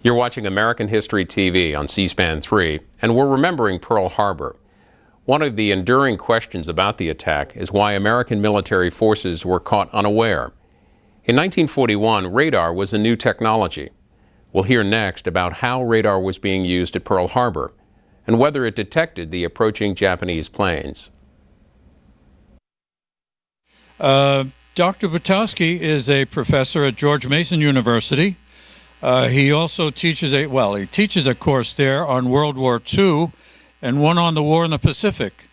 You're watching American History TV on C-SPAN 3, and we're remembering Pearl Harbor. One of the enduring questions about the attack is why American military forces were caught unaware. In 1941, radar was a new technology. We'll hear next about how radar was being used at Pearl Harbor and whether it detected the approaching Japanese planes. Dr. Butowski is a professor at George Mason University. He also teaches a course there on World War II and one on the war in the Pacific.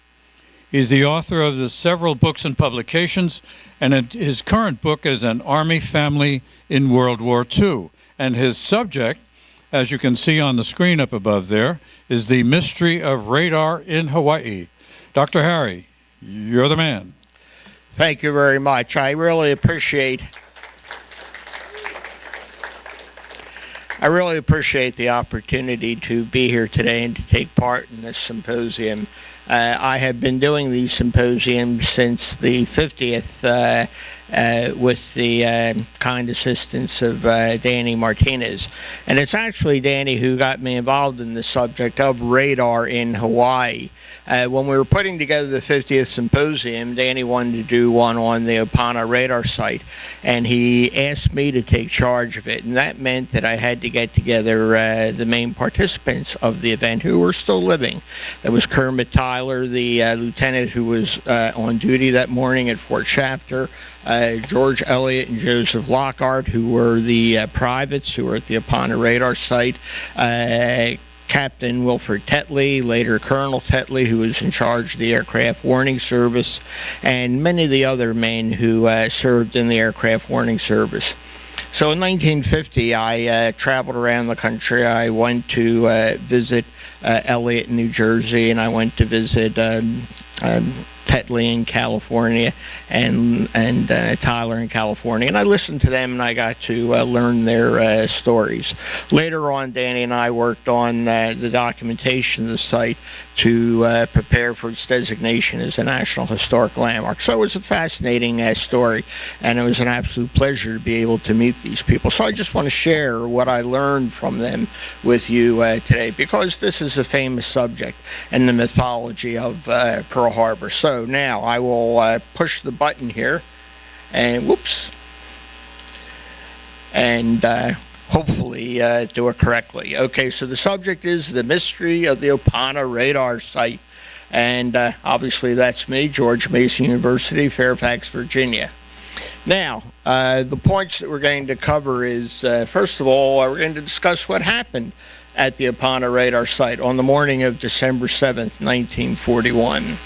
He's the author of the several books and publications, and his current book is An Army Family in World War II. And his subject, as you can see on the screen up above there, is the mystery of radar in Hawaii. Dr. Harry, you're the man. Thank you very much. I really appreciate the opportunity to be here today and to take part in this symposium. I have been doing these symposiums since the 50th with the kind assistance of Danny Martinez. And it's actually Danny who got me involved in the subject of radar in Hawaii. When we were putting together the 50th symposium, Danny wanted to do one on the Opana radar site, and he asked me to take charge of it. And that meant that I had to get together the main participants of the event who were still living. That was Kermit Tyler, the lieutenant who was on duty that morning at Fort Shafter, George Elliott and Joseph Lockhart, who were the privates who were at the Opana radar site, Captain Wilfred Tetley, later Colonel Tetley, who was in charge of the Aircraft Warning Service, and many of the other men who served in the Aircraft Warning Service. So in 1950, I traveled around the country. I went to visit Elliott in New Jersey, and I went to visit Tetley in California and Tyler in California, and I listened to them and I got to learn their stories. Later on, Danny and I worked on the documentation of the site to prepare for its designation as a National Historic Landmark. So it was a fascinating story, and it was an absolute pleasure to be able to meet these people. So I just want to share what I learned from them with you today, because this is a famous subject in the mythology of Pearl Harbor. So now I will push the button here, and whoops, and hopefully do it correctly. Okay, so the subject is the mystery of the Opana radar site, and obviously that's me, George Mason University, Fairfax, Virginia. Now, the points that we're going to cover is, first of all, we're going to discuss what happened at the Opana radar site on the morning of December 7th, 1941.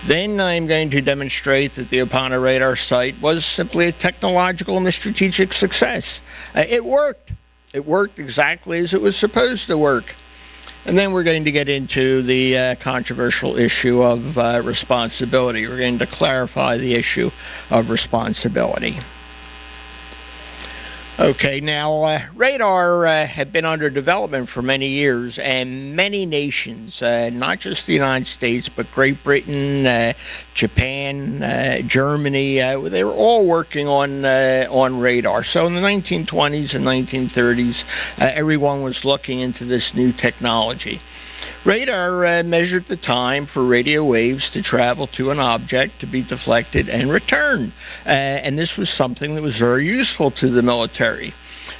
Then I'm going to demonstrate that the Opana radar site was simply a technological and a strategic success. It worked. It worked exactly as it was supposed to work. And then we're going to get into the controversial issue of responsibility. We're going to clarify the issue of responsibility. Okay, now radar had been under development for many years, and many nations, not just the United States, but Great Britain, Japan, Germany, they were all working on radar. So in the 1920s and 1930s, everyone was looking into this new technology. Radar measured the time for radio waves to travel to an object, to be deflected and returned. And this was something that was very useful to the military.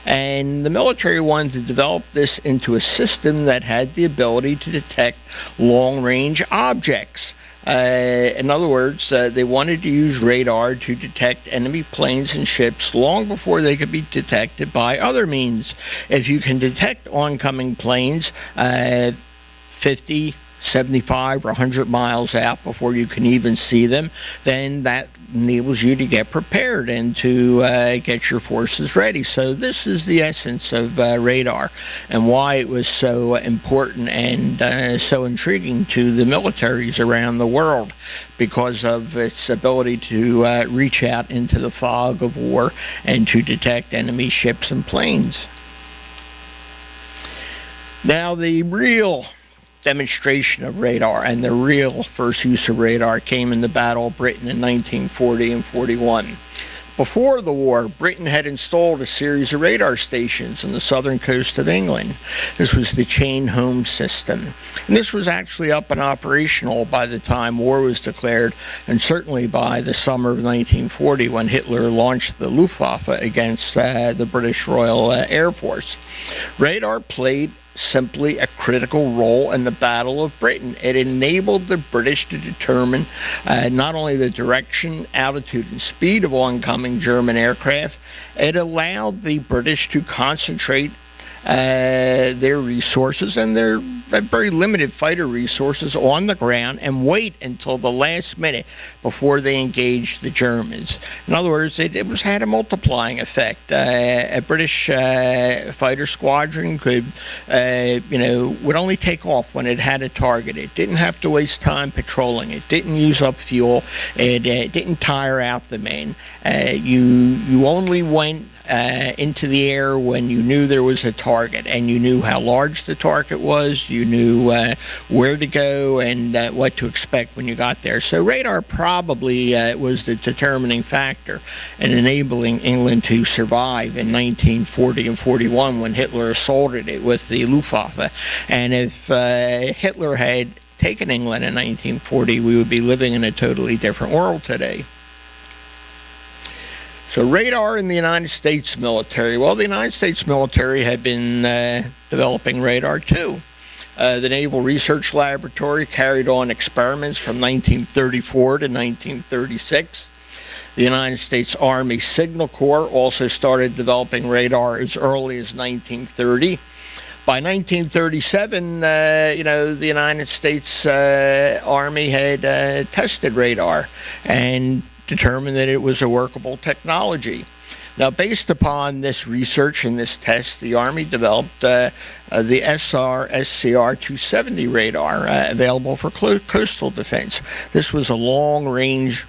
And the military wanted to develop this into a system that had the ability to detect long-range objects. In other words, they wanted to use radar to detect enemy planes and ships long before they could be detected by other means. If you can detect oncoming planes 50, 75, or 100 miles out before you can even see them, then that enables you to get prepared and to get your forces ready. So this is the essence of radar, and why it was so important and so intriguing to the militaries around the world, because of its ability to reach out into the fog of war and to detect enemy ships and planes. Now, the real demonstration of radar and the real first use of radar came in the Battle of Britain in 1940 and 41. Before the war, Britain had installed a series of radar stations on the southern coast of England. This was the Chain Home system. And this was actually up and operational by the time war was declared, and certainly by the summer of 1940 when Hitler launched the Luftwaffe against the British Royal Air Force. Radar played simply a critical role in the Battle of Britain. It enabled the British to determine not only the direction, altitude, and speed of oncoming German aircraft, it allowed the British to concentrate their resources and their very limited fighter resources on the ground and wait until the last minute before they engaged the Germans. In other words, it had a multiplying effect. A British fighter squadron could, would only take off when it had a target. It didn't have to waste time patrolling. It didn't use up fuel. It didn't tire out the men. You only went into the air when you knew there was a target, and you knew how large the target was, you knew where to go and what to expect when you got there. So radar probably was the determining factor in enabling England to survive in 1940 and 41 when Hitler assaulted it with the Luftwaffe. And if Hitler had taken England in 1940, we would be living in a totally different world today. So radar in the United States military. Well, the United States military had been developing radar too. The Naval Research Laboratory carried on experiments from 1934 to 1936. The United States Army Signal Corps also started developing radar as early as 1930. By 1937, the United States Army had tested radar and determined that it was a workable technology. Now, based upon this research and this test, the Army developed the SR-SCR-270 radar available for coastal defense. This was a long-range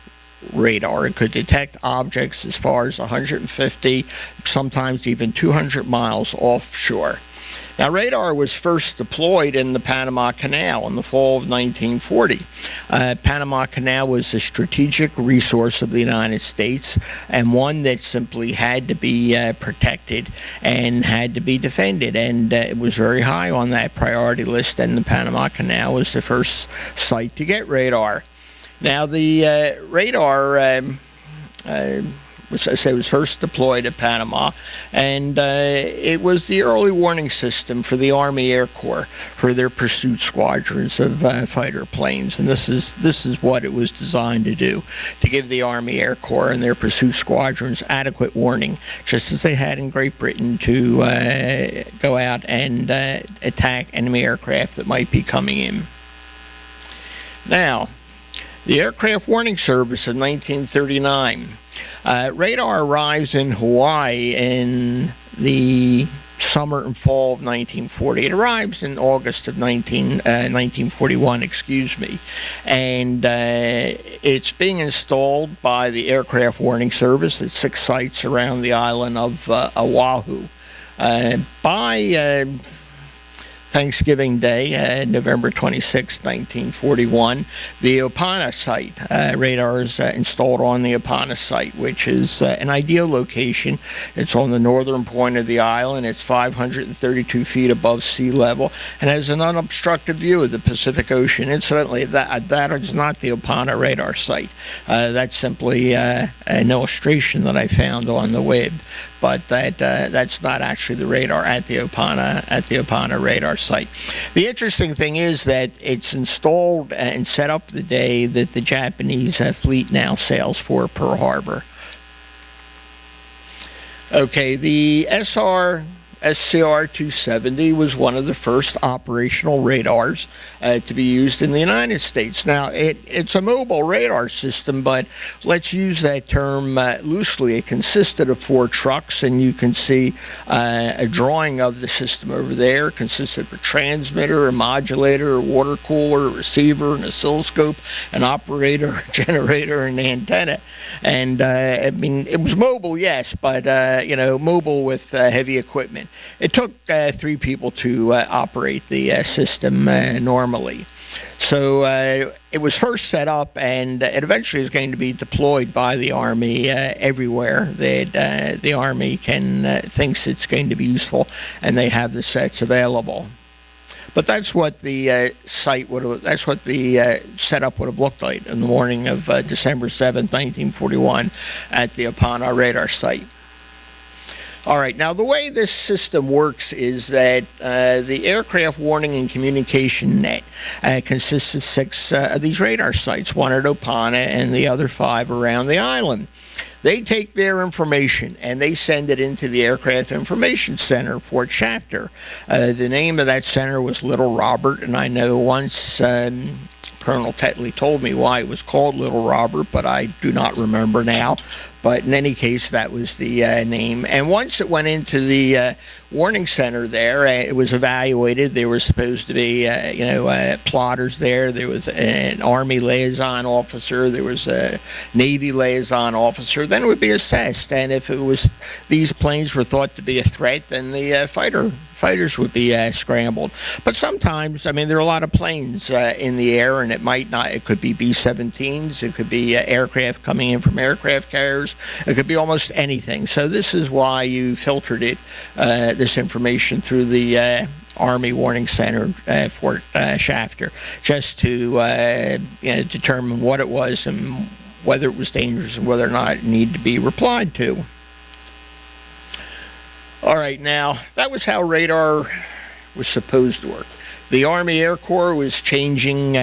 radar. It could detect objects as far as 150, sometimes even 200 miles offshore. Now, radar was first deployed in the Panama Canal in the fall of 1940. Panama Canal was a strategic resource of the United States and one that simply had to be protected and had to be defended. And it was very high on that priority list, and the Panama Canal was the first site to get radar. Now, the radar was first deployed at Panama, and it was the early warning system for the Army Air Corps for their pursuit squadrons of fighter planes. And this is what it was designed to do, to give the Army Air Corps and their pursuit squadrons adequate warning, just as they had in Great Britain, to go out and attack enemy aircraft that might be coming in. Now, the Aircraft Warning Service in 1939. Radar arrives in Hawaii in the summer and fall of 1940. It arrives in August of 1941, and it's being installed by the Aircraft Warning Service at 6 sites around the island of Oahu. By Thanksgiving Day, November 26, 1941, the Opana site. Radar is installed on the Opana site, which is an ideal location. It's on the northern point of the island. It's 532 feet above sea level and has an unobstructed view of the Pacific Ocean. Incidentally, that is not the Opana radar site. That's simply an illustration that I found on the web. But that's not actually the radar at the Opana radar site. The interesting thing is that it's installed and set up the day that the Japanese fleet now sails for Pearl Harbor. Okay, the SR-SCR-270 was one of the first operational radars to be used in the United States. Now, it's a mobile radar system, but let's use that term loosely. It consisted of 4 trucks, and you can see a drawing of the system over there. It consisted of a transmitter, a modulator, a water cooler, a receiver, an oscilloscope, an operator, a generator, and an antenna. And, it was mobile, yes, but, mobile with heavy equipment. It took 3 people to operate the system normally. So it was first set up, and it eventually is going to be deployed by the Army everywhere that the Army thinks it's going to be useful, and they have the sets available. But that's what the that's what the setup would have looked like in the morning of December 7th, 1941, at the Opana radar site. All right, now the way this system works is that the aircraft warning and communication net consists of 6 of these radar sites, 1 at Opana and the other 5 around the island. They take their information and they send it into the Aircraft Information Center, Fort Shafter. The name of that center was Little Robert, and I know once Colonel Tetley told me why it was called Little Robert, but I do not remember now. But in any case, that was the name. And once it went into the warning center there, it was evaluated. There were supposed to be, plotters there. There was an Army liaison officer. There was a Navy liaison officer. Then it would be assessed. And if it was these planes were thought to be a threat, then the fighters would be scrambled. But sometimes, I mean, there are a lot of planes in the air, and it could be B-17s, it could be aircraft coming in from aircraft carriers, it could be almost anything. So this is why you filtered this information through the Army Warning Center, Fort Shafter, just to determine what it was and whether it was dangerous and whether or not it needed to be replied to. All right, now, that was how radar was supposed to work. The Army Air Corps was changing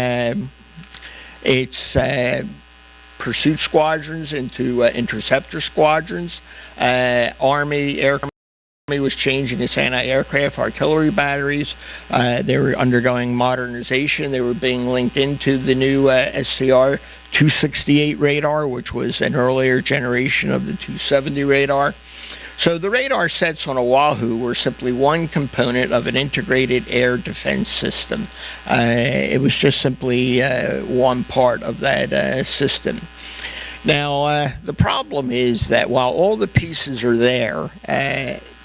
its pursuit squadrons into interceptor squadrons. Army was changing its anti-aircraft artillery batteries. They were undergoing modernization. They were being linked into the new SCR 268 radar, which was an earlier generation of the 270 radar. So the radar sets on Oahu were simply one component of an integrated air defense system. It was just simply one part of that system. Now, the problem is that while all the pieces are there,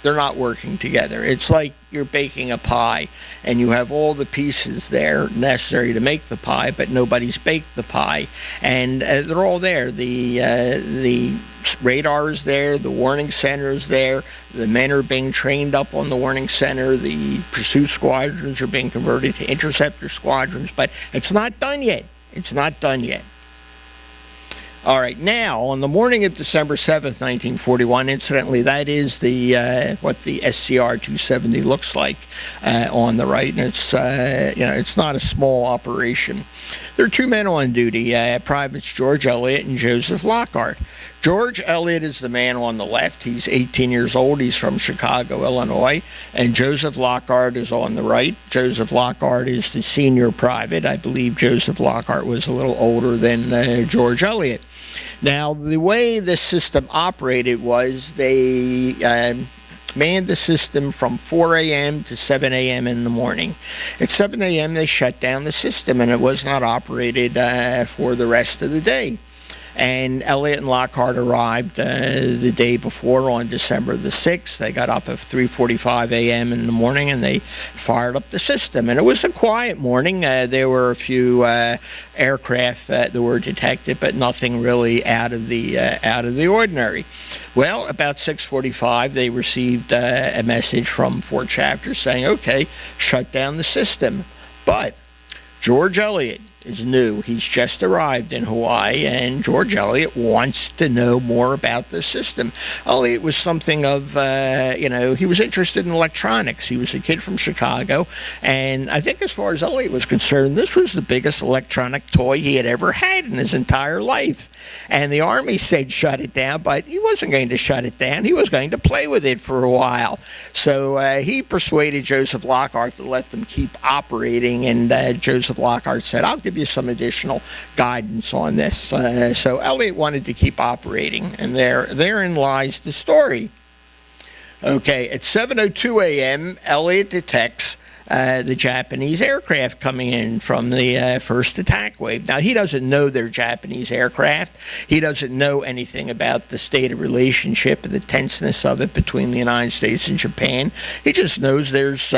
they're not working together. It's like you're baking a pie, and you have all the pieces there necessary to make the pie, but nobody's baked the pie. And they're all there. The radar is there, the warning center is there, the men are being trained up on the warning center, the pursuit squadrons are being converted to interceptor squadrons, but it's not done yet. It's not done yet. All right, now, on the morning of December 7th, 1941, incidentally, that is what the SCR 270 looks like on the right, and it's not a small operation. There are 2 men on duty, Privates George Elliott and Joseph Lockhart. George Elliott is the man on the left. He's 18 years old. He's from Chicago, Illinois. And Joseph Lockhart is on the right. Joseph Lockhart is the senior private. I believe Joseph Lockhart was a little older than George Elliott. Now, the way this system operated was they manned the system from 4 a.m. to 7 a.m. in the morning. At 7 a.m., they shut down the system, and it was not operated for the rest of the day. And Elliott and Lockhart arrived the day before on December the 6th. They got up at 3:45 a.m. in the morning, and they fired up the system. And it was a quiet morning. There were a few aircraft that were detected, but nothing really out of the ordinary. Well, about 6:45, they received a message from Fort Shafter saying, okay, shut down the system. But George Elliott is new. He's just arrived in Hawaii, and George Elliott wants to know more about the system. Elliott was something of, he was interested in electronics. He was a kid from Chicago, and I think as far as Elliott was concerned, this was the biggest electronic toy he had ever had in his entire life. And the Army said shut it down, but he wasn't going to shut it down. He was going to play with it for a while. So he persuaded Joseph Lockhart to let them keep operating, and Joseph Lockhart said, I'll give you some additional guidance on this. So Elliott wanted to keep operating, and therein lies the story. Okay, at 7:02 a.m., Elliott detects the Japanese aircraft coming in from the first attack wave. Now, he doesn't know they're Japanese aircraft. He doesn't know anything about the state of relationship and the tenseness of it between the United States and Japan. He just knows there's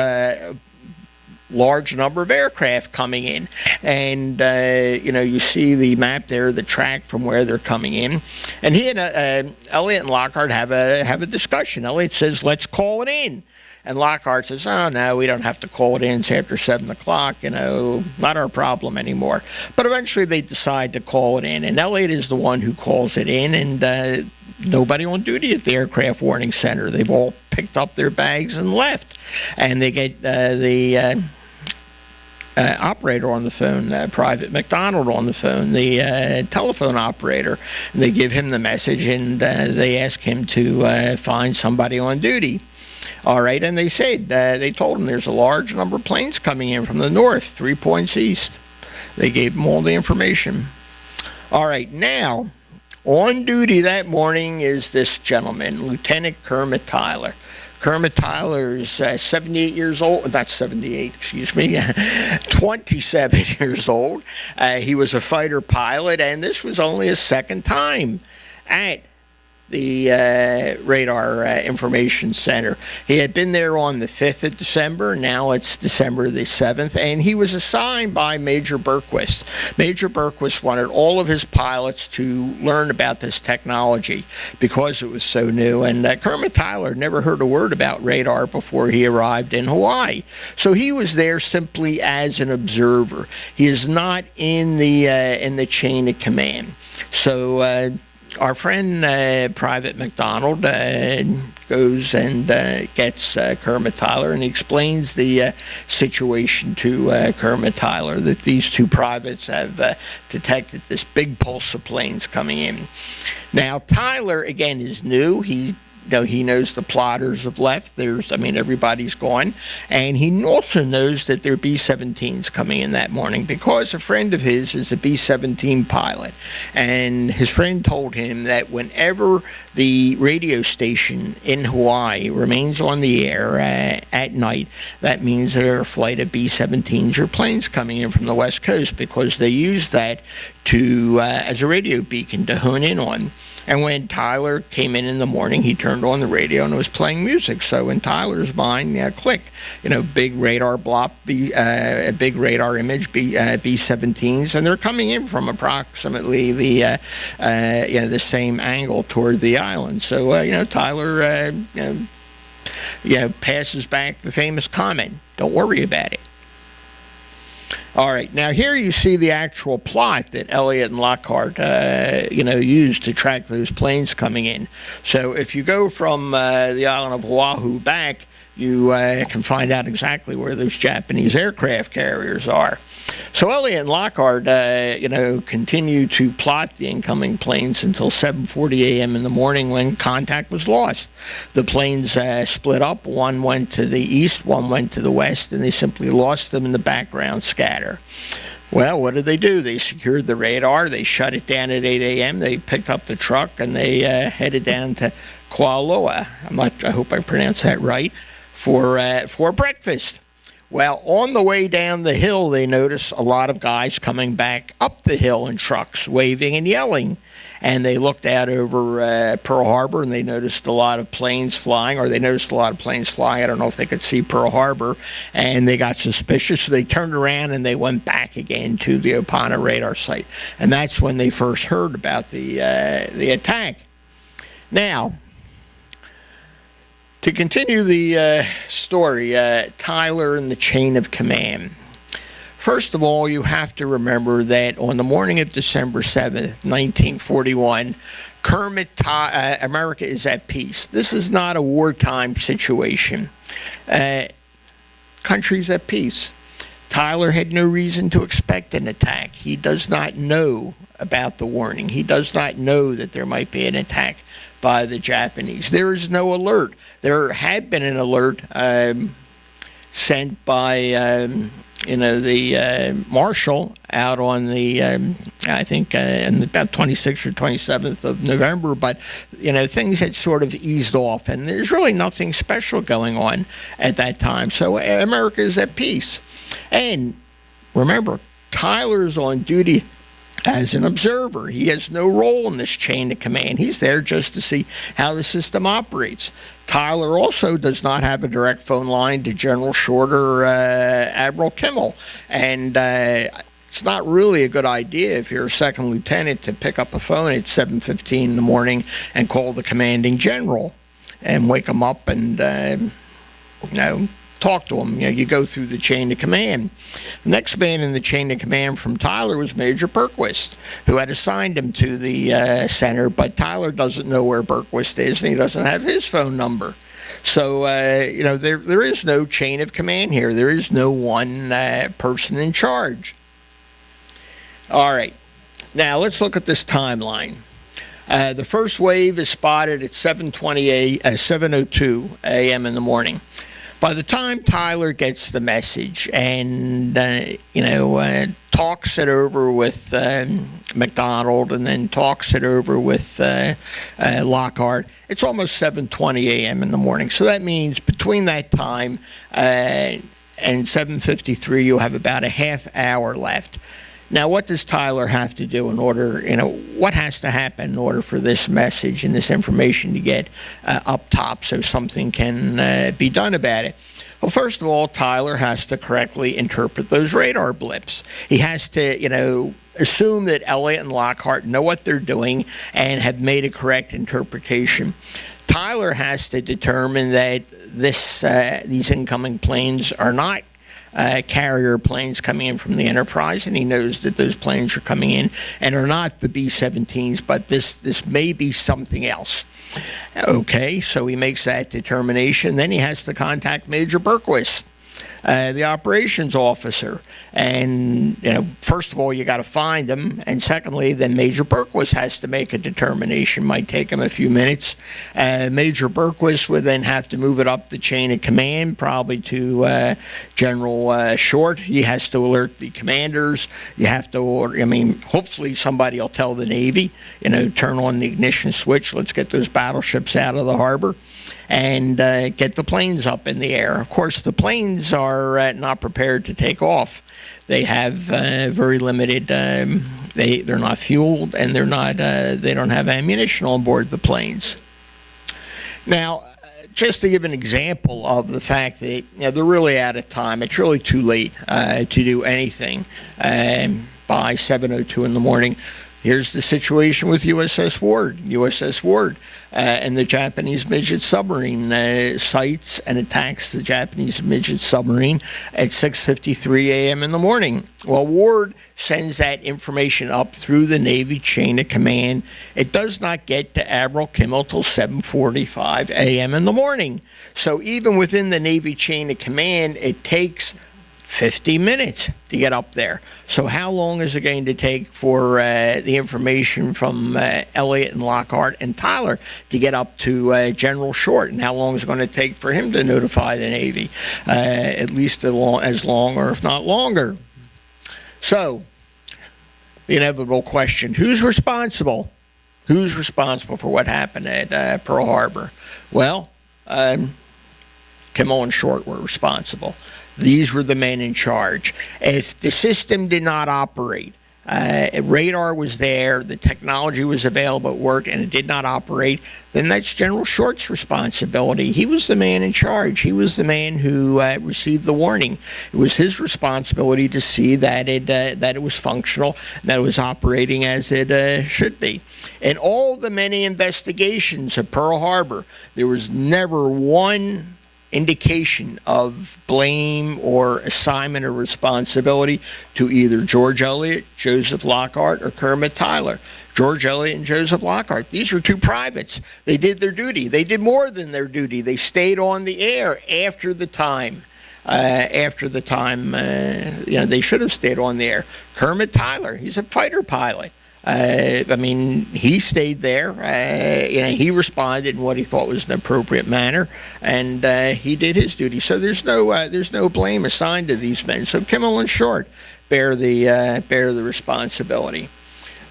large number of aircraft coming in. And, you see the map there, the track from where they're coming in. And he and Elliott and Lockhart have a discussion. Elliott says, let's call it in. And Lockhart says, oh, no, we don't have to call it in. It's after 7 o'clock, not our problem anymore. But eventually they decide to call it in. And Elliott is the one who calls it in. And nobody on duty at the Aircraft Warning Center. They've all picked up their bags and left. And they get the operator on the phone, Private McDonald on the phone, the telephone operator. And they give him the message, and they ask him to find somebody on duty. All right, and they said, they told him there's a large number of planes coming in from the north, 3 points east. They gave him all the information. All right, now, on duty that morning is this gentleman, Lieutenant Kermit Tyler. Kermit Tyler is 78 years old, not 78, excuse me, 27 years old. He was a fighter pilot, and this was only his second time at the Radar Information Center. He had been there on the 5th of December. Now it's December the 7th, and he was assigned by Major Berquist. Major Berquist wanted all of his pilots to learn about this technology because it was so new, and Kermit Tyler never heard a word about radar before he arrived in Hawaii. So he was there simply as an observer. He is not in the chain of command. So our friend Private McDonald goes and gets Kermit Tyler, and he explains the situation to Kermit Tyler, that these two privates have detected this big pulse of planes coming in. Now, Tyler, again, is new. He knows the plotters have left. Everybody's gone. And he also knows that there are B-17s coming in that morning because a friend of his is a B-17 pilot. And his friend told him that whenever the radio station in Hawaii remains on the air at night, that means there are a flight of B-17s or planes coming in from the West Coast, because they use that to as a radio beacon to hone in on. And when Tyler came in the morning, he turned on the radio and it was playing music. So in Tyler's mind, click, big radar blop, a big radar image, B-17s, and they're coming in from approximately the same angle toward the island. So Tyler passes back the famous comment, "Don't worry about it." All right, now here you see the actual plot that Elliott and Lockhart, used to track those planes coming in. So if you go from the island of Oahu back, you can find out exactly where those Japanese aircraft carriers are. So Elliott and Lockhart, continue to plot the incoming planes until 7:40 a.m. in the morning, when contact was lost. The planes split up. One went to the east, one went to the west, and they simply lost them in the background scatter. Well, what did they do? They secured the radar. They shut it down at 8 a.m. They picked up the truck, and they headed down to Kualoa. I hope I pronounced that right, for breakfast. Well, on the way down the hill, they noticed a lot of guys coming back up the hill in trucks, waving and yelling. And they looked out over Pearl Harbor, and they noticed a lot of planes flying, I don't know if they could see Pearl Harbor, and they got suspicious. So they turned around and they went back again to the Opana radar site. And that's when they first heard about the attack. Now, to continue the story, Tyler and the chain of command. First of all, you have to remember that on the morning of December 7th, 1941, America is at peace. This is not a wartime situation. Country's at peace. Tyler had no reason to expect an attack. He does not know about the warning. He does not know that there might be an attack by the Japanese. There is no alert. There had been an alert sent by the marshal out on the I think in about 26th or 27th of November, but things had sort of eased off, and there's really nothing special going on at that time. So America is at peace. And remember, Tyler's on duty as an observer. He has no role in this chain of command. He's there just to see how the system operates. Tyler also does not have a direct phone line to General Short or Admiral Kimmel. And it's not really a good idea if you're a second lieutenant to pick up a phone at 7:15 in the morning and call the commanding general and wake him up and, talk to him. You go through the chain of command. The next man in the chain of command from Tyler was Major Berquist, who had assigned him to the center, but Tyler doesn't know where Berquist is, and he doesn't have his phone number. So, there is no chain of command here. There is no one person in charge. All right. Now, let's look at this timeline. The first wave is spotted at 7:02 a.m. in the morning. By the time Tyler gets the message and, talks it over with McDonald and then talks it over with Lockhart, it's almost 7:20 a.m. in the morning. So that means between that time and 7:53, you'll have about a half hour left. Now, what does Tyler have to do in order, what has to happen in order for this message and this information to get up top so something can be done about it? Well, first of all, Tyler has to correctly interpret those radar blips. He has to, assume that Elliott and Lockhart know what they're doing and have made a correct interpretation. Tyler has to determine that these incoming planes are not carrier planes coming in from the Enterprise, and he knows that those planes are coming in and are not the B-17s, but this may be something else. Okay, so he makes that determination. Then he has to contact Major Berquist, the operations officer. And, first of all, you got to find him. And secondly, then Major Berquist has to make a determination. Might take him a few minutes. Major Berquist would then have to move it up the chain of command, probably to General Short. He has to alert the commanders. You have to order, hopefully somebody will tell the Navy, turn on the ignition switch. Let's get those battleships out of the harbor and get the planes up in the air. Of course, the planes are not prepared to take off. They have very limited. They're not fueled, and they don't have ammunition on board the planes. Now, just to give an example of the fact that they're really out of time. It's really too late to do anything by 7:02 in the morning. Here's the situation with USS Ward. USS Ward and the Japanese midget submarine sights and attacks the Japanese midget submarine at 6:53 a.m. in the morning. Well, Ward sends that information up through the Navy chain of command. It does not get to Admiral Kimmel till 7:45 a.m. in the morning. So even within the Navy chain of command, it takes 50 minutes to get up there. So how long is it going to take for the information from Elliott and Lockhart and Tyler to get up to General Short? And how long is it going to take for him to notify the Navy? At least as long, or if not longer. So, the inevitable question, who's responsible? Who's responsible for what happened at Pearl Harbor? Well, Kimmel and Short were responsible. These were the men in charge. If the system did not operate, radar was there, the technology was available at work, and it did not operate, then that's General Short's responsibility. He was the man in charge. He was the man who received the warning. It was his responsibility to see that it was functional, that it was operating as it should be. In all the many investigations at Pearl Harbor, there was never one indication of blame or assignment of responsibility to either George Elliott, Joseph Lockhart, or Kermit Tyler. George Elliott and Joseph Lockhart, these were two privates. They did their duty. They did more than their duty. They stayed on the air after the time. They should have stayed on the air. Kermit Tyler, he's a fighter pilot. He stayed there. He responded in what he thought was an appropriate manner, and he did his duty. So there's no blame assigned to these men. So Kimmel and Short bear the responsibility.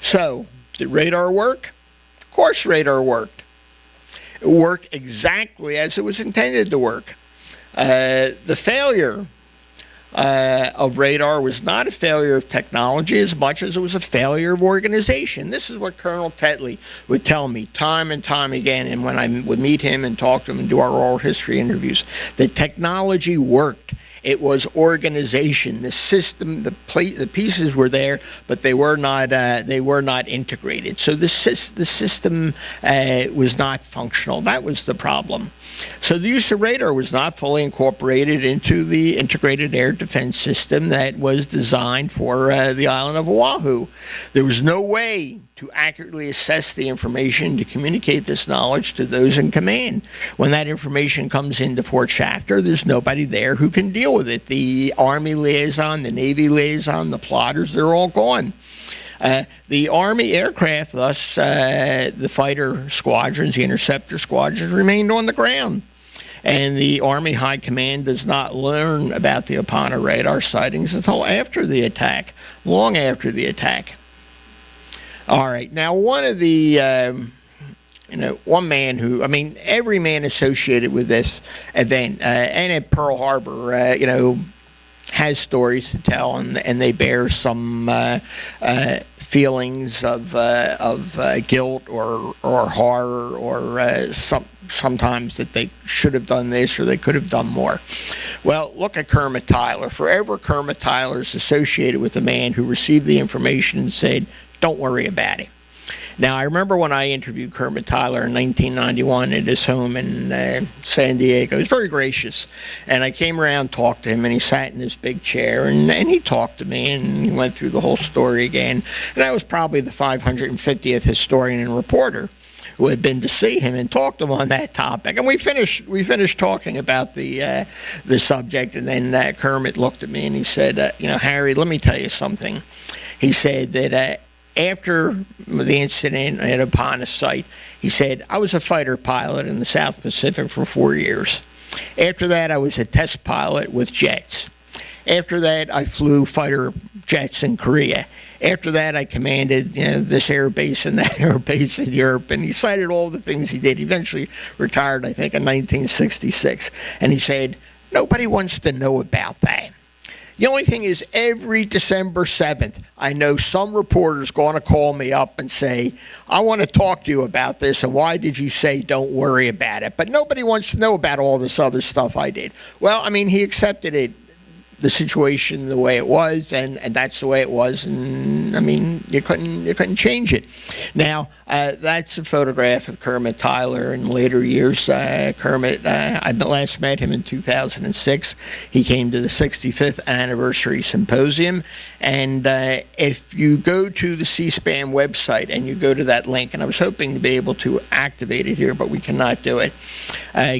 So did radar work? Of course, radar worked. It worked exactly as it was intended to work. The failure of radar was not a failure of technology as much as it was a failure of organization. This is what Colonel Tetley would tell me time and time again, and when I would meet him and talk to him and do our oral history interviews, that technology worked. It was organization. The system, the pieces were there, but they were not integrated. So the system was not functional. That was the problem. So the use of radar was not fully incorporated into the integrated air defense system that was designed for the island of Oahu. There was no way to accurately assess the information, to communicate this knowledge to those in command. When that information comes into Fort Shafter, there's nobody there who can deal with it. The Army liaison, the Navy liaison, the plotters, they're all gone. The Army aircraft, thus the fighter squadrons, the interceptor squadrons, remained on the ground. And the Army High Command does not learn about the Opana radar sightings until after the attack, long after the attack. All right, now one of the, one man who, every man associated with this event and at Pearl Harbor, has stories to tell, and they bear some feelings of guilt or horror or sometimes that they should have done this or they could have done more. Well, look at Kermit Tyler. Forever, Kermit Tyler is associated with a man who received the information and said, "Don't worry about it." Now, I remember when I interviewed Kermit Tyler in 1991 at his home in San Diego. He was very gracious. And I came around, talked to him, and he sat in his big chair, and he talked to me, and he went through the whole story again. And I was probably the 550th historian and reporter who had been to see him and talked to him on that topic. And we finished talking about the subject, and then Kermit looked at me and he said, "Harry, let me tell you something." He said that after the incident at Opana site, he said, "I was a fighter pilot in the South Pacific for 4 years. After that, I was a test pilot with jets. After that, I flew fighter jets in Korea. After that, I commanded this air base and that air base in Europe." And he cited all the things he did. He eventually retired, I think, in 1966. And he said, "Nobody wants to know about that. The only thing is, every December 7th, I know some reporter's going to call me up and say, 'I want to talk to you about this, and why did you say don't worry about it?' But nobody wants to know about all this other stuff I did." Well, he accepted it, the situation the way it was, and that's the way it was, and you couldn't change it. Now, that's a photograph of Kermit Tyler in later years. Kermit, I last met him in 2006. He came to the 65th anniversary symposium, and if you go to the C-SPAN website and you go to that link, and I was hoping to be able to activate it here, but we cannot do it.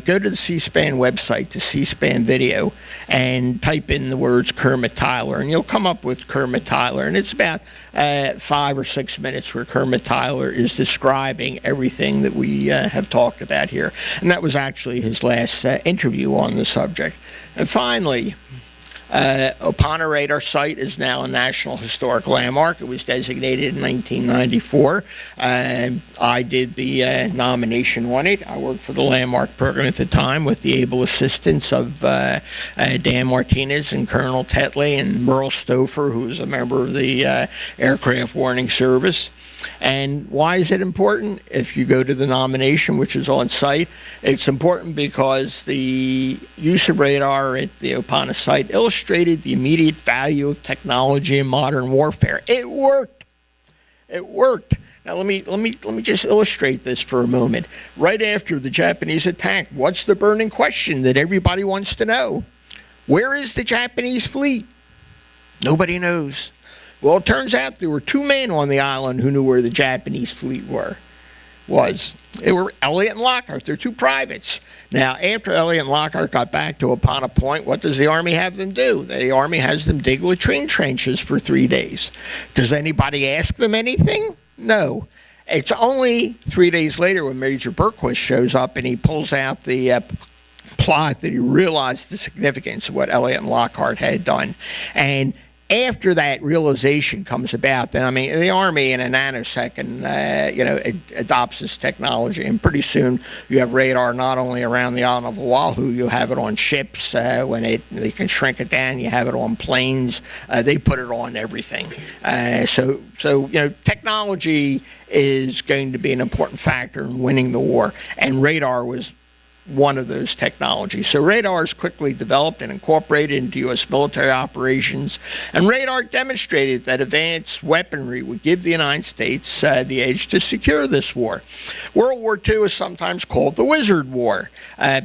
Go to the C-SPAN website, to C-SPAN video, and type in the words Kermit Tyler, and you'll come up with Kermit Tyler, and it's about 5 or 6 minutes where Kermit Tyler is describing everything that we have talked about here. And that was actually his last interview on the subject. And finally, Opana radar site is now a National Historic Landmark. It was designated in 1994. I did the nomination on it. I worked for the Landmark program at the time with the able assistance of Dan Martinez and Colonel Tetley and Merle Stouffer, who was a member of the Aircraft Warning Service. And why is it important? If you go to the nomination, which is on site, it's important because the use of radar at the Opana site illustrated the immediate value of technology in modern warfare. It worked. It worked. Now let me just illustrate this for a moment. Right after the Japanese attack, what's the burning question that everybody wants to know? Where is the Japanese fleet? Nobody knows. Well, it turns out there were 2 men on the island who knew where the Japanese fleet was. It were Elliott and Lockhart. They're 2 privates. Now, after Elliott and Lockhart got back to Opana Point, what does the Army have them do? The Army has them dig latrine trenches for 3 days. Does anybody ask them anything? No. It's only 3 days later when Major Berquist shows up and he pulls out the plot that he realized the significance of what Elliott and Lockhart had done. And After that realization comes about, then I mean the Army in a nanosecond, it adopts this technology, and pretty soon you have radar not only around the island of Oahu, you have it on ships when they can shrink it down. You have it on planes. They put it on everything. So technology is going to be an important factor in winning the war, and radar was one of those technologies. So radar is quickly developed and incorporated into U.S. military operations, and radar demonstrated that advanced weaponry would give the United States the edge to secure this war. World War II is sometimes called the Wizard War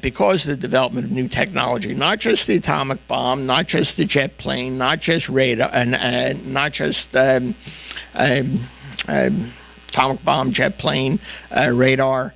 because of the development of new technology, not just the atomic bomb, not just the jet plane, not just radar, not just atomic bomb, jet plane, radar,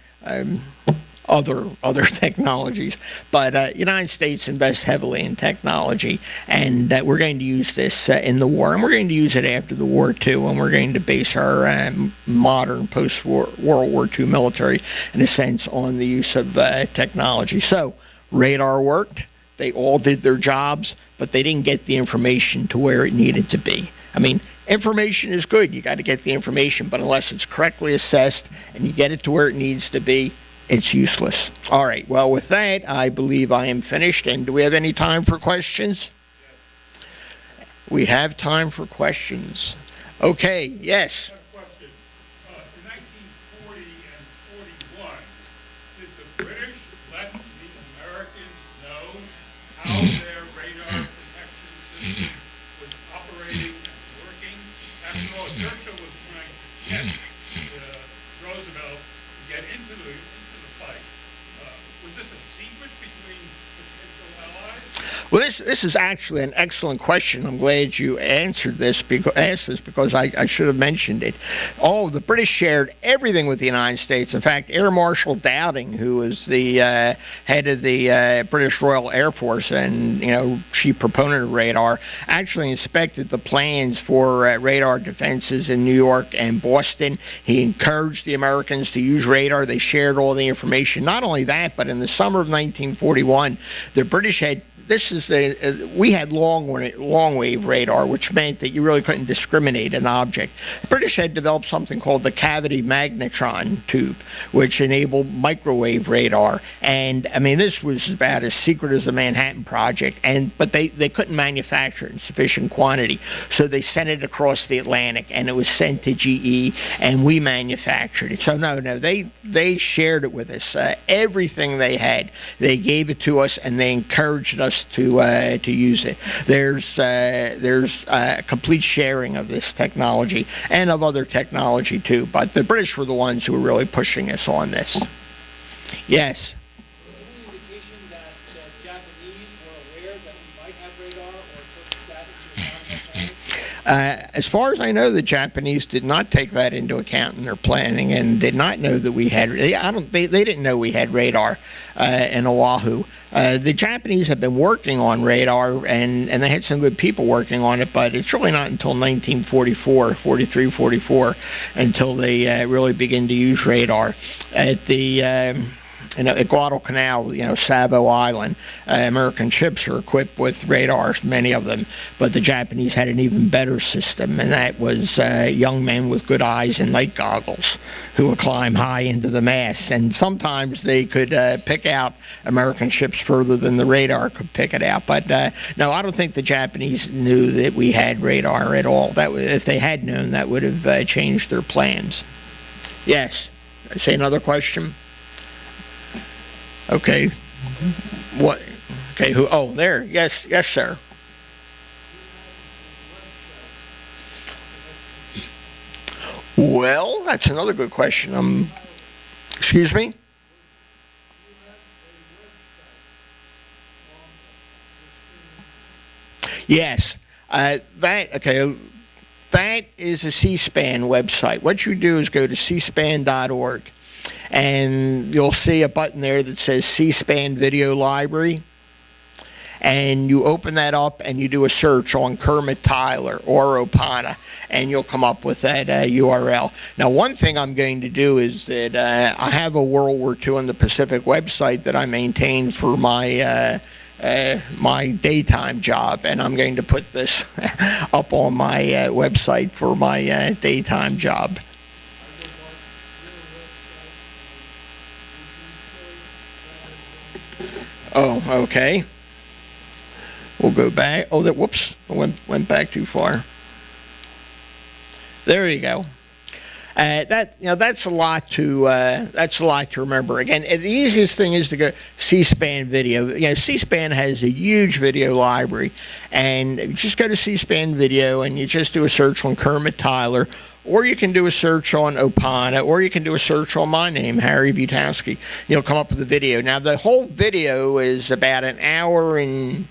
other technologies, but United States invests heavily in technology, and we're going to use this in the war, and we're going to use it after the war too, and we're going to base our modern post-war World War II military, in a sense, on the use of technology. So radar worked. They all did their jobs, but they didn't get the information to where it needed to be. I mean, information is good. You got to get the information, but unless it's correctly assessed and you get it to where it needs to be, it's useless. All right. Well, with that, I believe I am finished. And do we have any time for questions? We have time for questions. Okay. Yes. Question. In 1940 and 41, did the British let the Americans know how their radar protection system was operating and working? After all, Churchill was trying to get Roosevelt to get into the fight. Was this a secret between potential allies? Well, this is actually an excellent question. I'm glad you asked this because I should have mentioned it. Oh, the British shared everything with the United States. In fact, Air Marshal Dowding, who was the head of the British Royal Air Force and chief proponent of radar, actually inspected the plans for radar defenses in New York and Boston. He encouraged the Americans to use radar. They shared all the information. Not only that, but in the summer of 1941, the British had we had long wave radar, which meant that you really couldn't discriminate an object. The British had developed something called the cavity magnetron tube, which enabled microwave radar. And I mean, this was about as secret as the Manhattan Project. But they couldn't manufacture it in sufficient quantity, so they sent it across the Atlantic, and it was sent to GE, and we manufactured it. So no, they shared it with us. Everything they had, they gave it to us, and they encouraged us to use it. There's complete sharing of this technology and of other technology too. But the British were the ones who were really pushing us on this. Yes. Was there any indication that Japanese were aware that we might have radar or took that into account? As far as I know, the Japanese did not take that into account in their planning and did not know that we had. They didn't know we had radar in Oahu. The Japanese have been working on radar, and they had some good people working on it, but it's really not until 1943, 44, until they really begin to use radar. At the at Guadalcanal, Savo Island, American ships are equipped with radars, many of them, but the Japanese had an even better system, and that was young men with good eyes and night goggles who would climb high into the masts, and sometimes they could pick out American ships further than the radar could pick it out. But no, I don't think the Japanese knew that we had radar at all. If they had known, that would have changed their plans. Yes. Say another question. Okay. What? Okay. Who? Oh, there. Yes, sir. Well, that's another good question. Excuse me. Yes. That is a C-SPAN website. What you do is go to cspan.org. And you'll see a button there that says C-SPAN Video Library. And you open that up and you do a search on Kermit Tyler or Opana, and you'll come up with that URL. Now, one thing I'm going to do is that I have a World War II in the Pacific website that I maintain for my my daytime job, and I'm going to put this up on my website for my daytime job. Oh, okay. We'll go back. Oh, whoops, I went back too far. There you go. That's a lot to remember. Again, the easiest thing is to go C-SPAN video. C-SPAN has a huge video library, and you just go to C-SPAN video and you just do a search on Kermit Tyler, or you can do a search on Opana, or you can do a search on my name, Harry Butowski. You'll come up with a video. Now, the whole video is about an hour and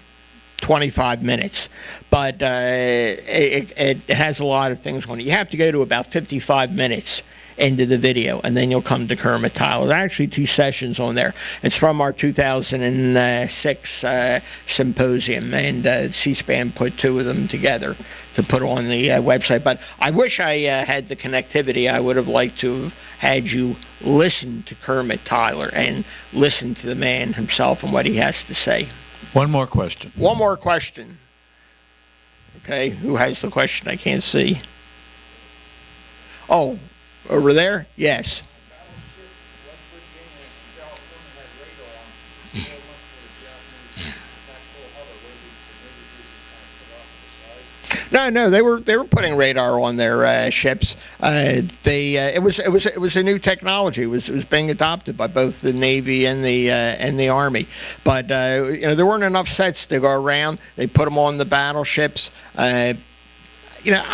25 minutes, but it has a lot of things on it. You have to go to about 55 minutes into the video, and then you'll come to Kermit Tyler. There are actually 2 sessions on there. It's from our 2006 symposium, and C-SPAN put 2 of them together to put on the website. But I wish I had the connectivity. I would have liked to have had you listen to Kermit Tyler and listen to the man himself and what he has to say. One more question. One more question. Okay, who has the question? I can't see. Oh, over there? Yes. No, they were putting radar on their ships. It was a new technology. It was being adopted by both the Navy and the Army. But there weren't enough sets to go around. They put them on the battleships. I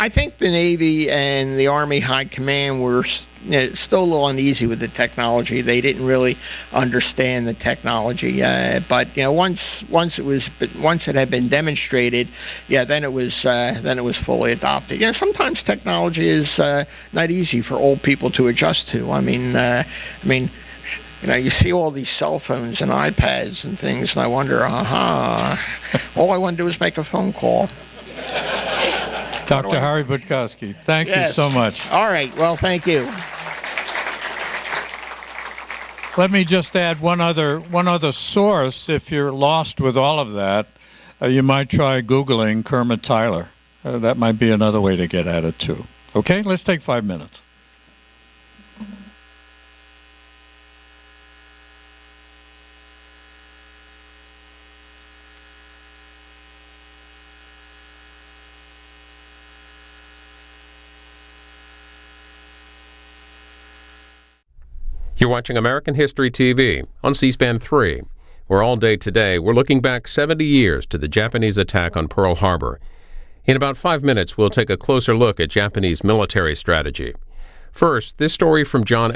think the Navy and the Army High Command were still a little uneasy with the technology. They didn't really understand the technology. But once it had been demonstrated, then it was fully adopted. Sometimes technology is not easy for old people to adjust to. I mean, you see all these cell phones and iPads and things, and I wonder, all I want to do is make a phone call. Dr. Harry Butowski, thank you so much. All right. Well, thank you. Let me just add one other source. If you're lost with all of that, you might try Googling Kermit Tyler. That might be another way to get at it, too. Okay, let's take 5 minutes. You're watching American History TV on C-SPAN 3, where all day today we're looking back 70 years to the Japanese attack on Pearl Harbor. In about 5 minutes, we'll take a closer look at Japanese military strategy. First, this story from John